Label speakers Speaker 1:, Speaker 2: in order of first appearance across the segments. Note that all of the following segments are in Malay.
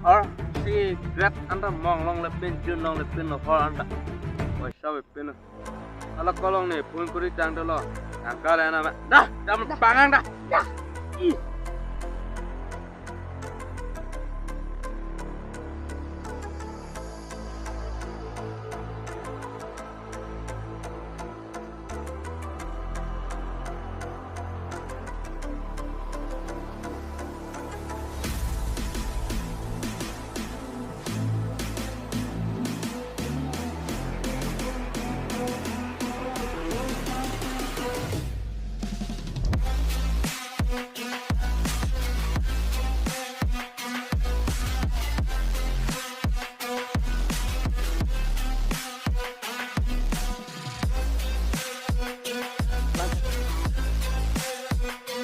Speaker 1: or si grab anda mong long le pin chun long le pin lo for anda oi sao be pin ala kolong ni pun kuri tang de lo ang ka le na ma dah jam pangang dah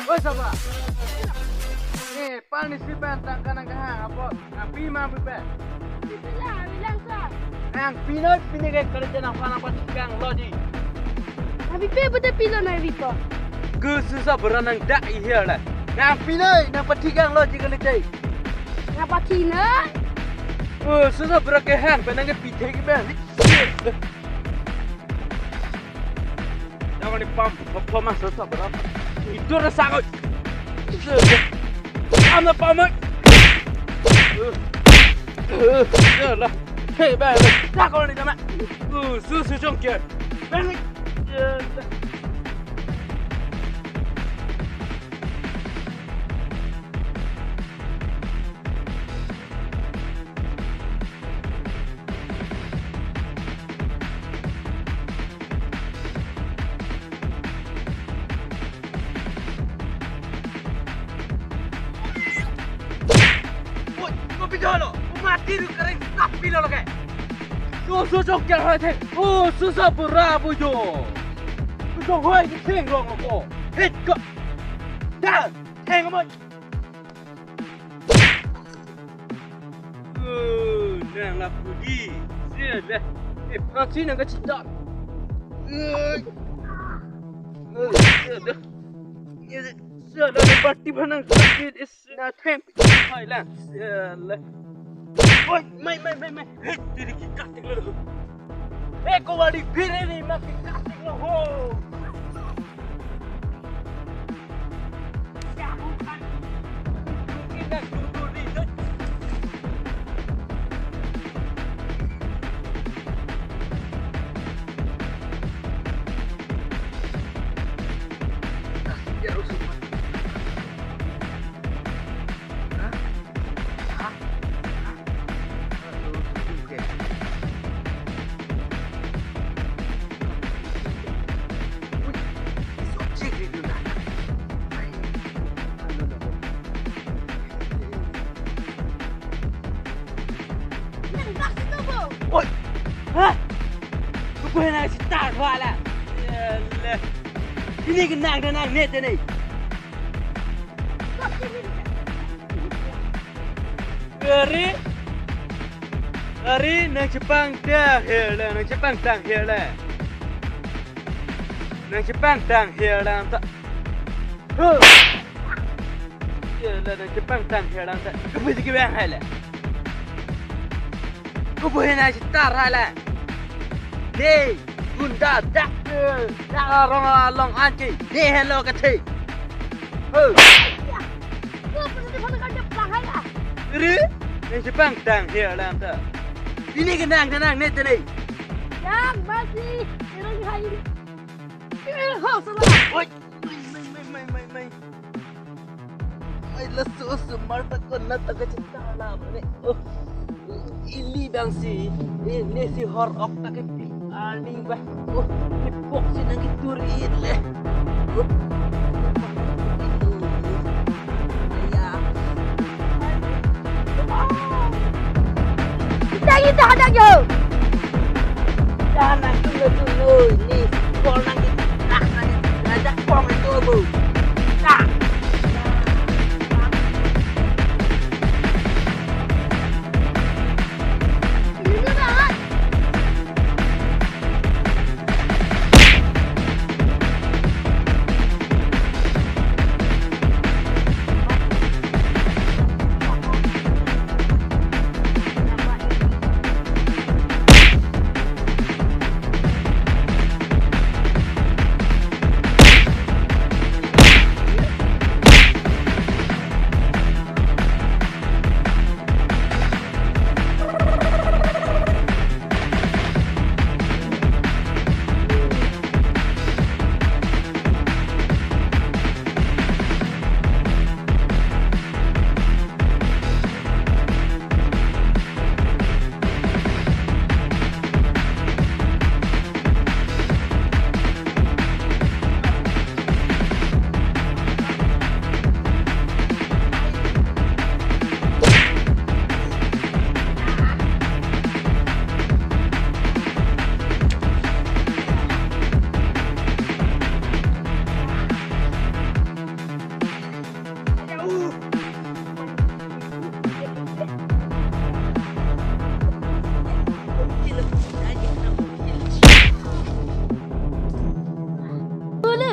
Speaker 1: oi sama eh panis si pen tang kanang kahang apa ang pima pipe
Speaker 2: bilang sa.
Speaker 1: ang pinoi pinigay kerja nang panang patikang logi
Speaker 2: Abi pe betul pilo na Vito.
Speaker 1: ke susah beranang dak ihir lah ang pinoi nang patikang logi kerja
Speaker 2: Ngapa kina?
Speaker 1: susah berakehang penang ke pithe ke ben jangan dipam performance susah berapa itu rasa kau am pamai lah hei bang tak kau ni sama susu jongkir bang Jalo, mati tu kering tapi lo lagi. Susu jongkir hai the, susah berabu jo. Susu hai ni theng rong ko. Hit ko. Dah, theng mo. Nang la pudi. Sia dah. Pransi nang ka cita. Sia dah parti bhanang sakit is na theng. Hai lah. Sia lah. Oi, mai. Hei, diri ki katik lo. Eko wali bire ni maki katik lo ho. Siapa kan? Kita duduk di sini. Ya rusuh. Hah? Kau nak start wala? Ini kenang net ni. Gari nang Jepang dah hilang, nang Jepang tang hilang. Nang Jepang tang hilang tak. Yalah nang Jepang tang hilang tak. Kau pergi ke mana halah? Kau nak start wala? Ni, gunda dak orang long anci. Ni hello kati.
Speaker 2: Kau pernah di mana kerja pelahai lah?
Speaker 1: Ri, ni Jepang tang hilang tak. Ini kenang net ni.
Speaker 2: Yang masih orang hai ni. Hau salah.
Speaker 1: Oi, mai. Ai lesu semar tak kena tak cerita lah ni. Ili bang si, ni si hor ok tak ke ani bah. Ni pok si nang turin leh.
Speaker 2: Kita ada je.
Speaker 1: Jangan tunggu ni. Kau nang nak ajak kong itu bu. Tak.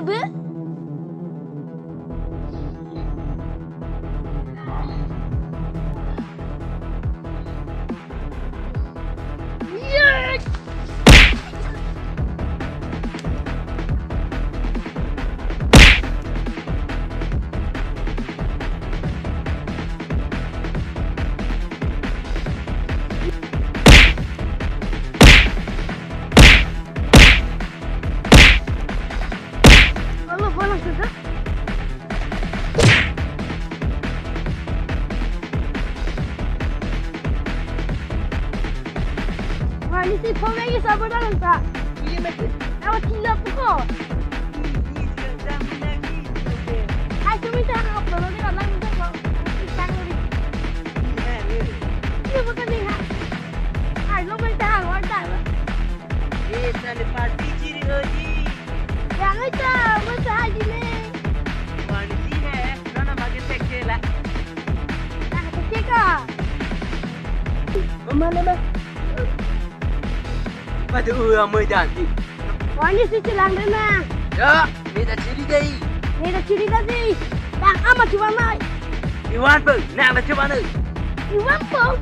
Speaker 2: be. Yes. Allah bola sudah. Wah, ini si Tom lagi sabar dalam tak?
Speaker 1: Iya macam.
Speaker 2: Awak tidak pukul.
Speaker 1: Ini sedang menangis.
Speaker 2: Ai cuma tak apa lo ni orang itu kok. Kita ngeri. Ini bukan ni ha. Ai lo boleh tahan orang tak?
Speaker 1: Tadi parti ciri lagi.
Speaker 2: Jangan tak, masa haji ni.
Speaker 1: Wanita hai, mana bagian sektor lah.
Speaker 2: Nah, kecil ke?
Speaker 1: Mana mah? Pada orang Medan ni.
Speaker 2: Wah, ini si celang mana?
Speaker 1: Ya, ni dah ciri dah.
Speaker 2: Ni dah ciri tadi. Tak amat cuba mai.
Speaker 1: Iwan pun, nak macam mana?
Speaker 2: Iwan pun.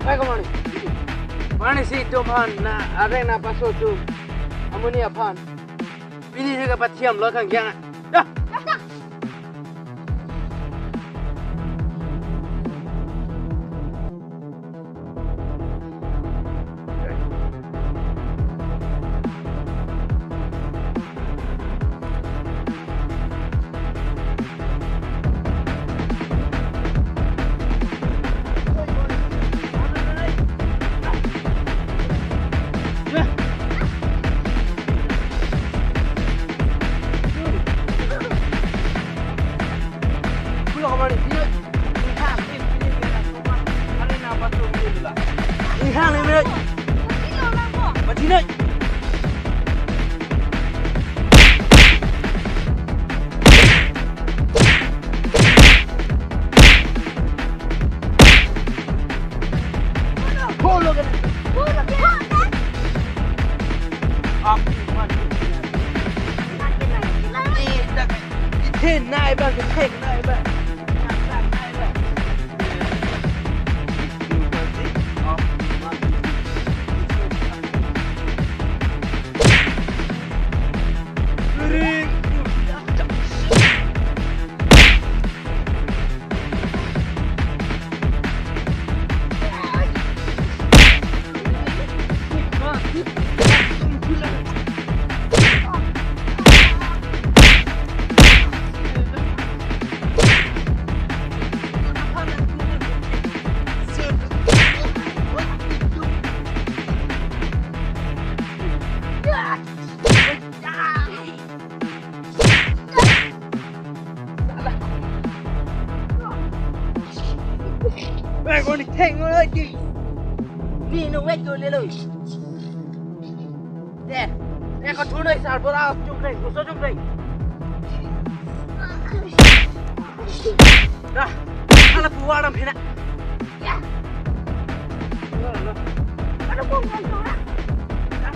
Speaker 1: Baik mana? Mana si Tuhan na ada na pasal tu. Amun ni apa? Pilih juga patiam lo kan jangan. Dah.
Speaker 2: Dah.
Speaker 1: Pulau mana? Dia ihang ni pilih dia nak ada na pasal tu lah. Ihang ni mana?
Speaker 2: Kilo orang kok.
Speaker 1: Macam ni. Follow kan?
Speaker 2: Bukan kan?
Speaker 1: Apa mana?
Speaker 2: Makin lagi.
Speaker 1: Ni dah. Ten naik bang, ten naik bang. Baik, kau ni tengok lagi. Ni nak wet kau ni loh. Deh, kau tunggu ni sar bola jump ni, kau jump ni. Dah, kalau buat orang pina.
Speaker 2: Ya. Ada pun kan tu lah.
Speaker 1: Dah,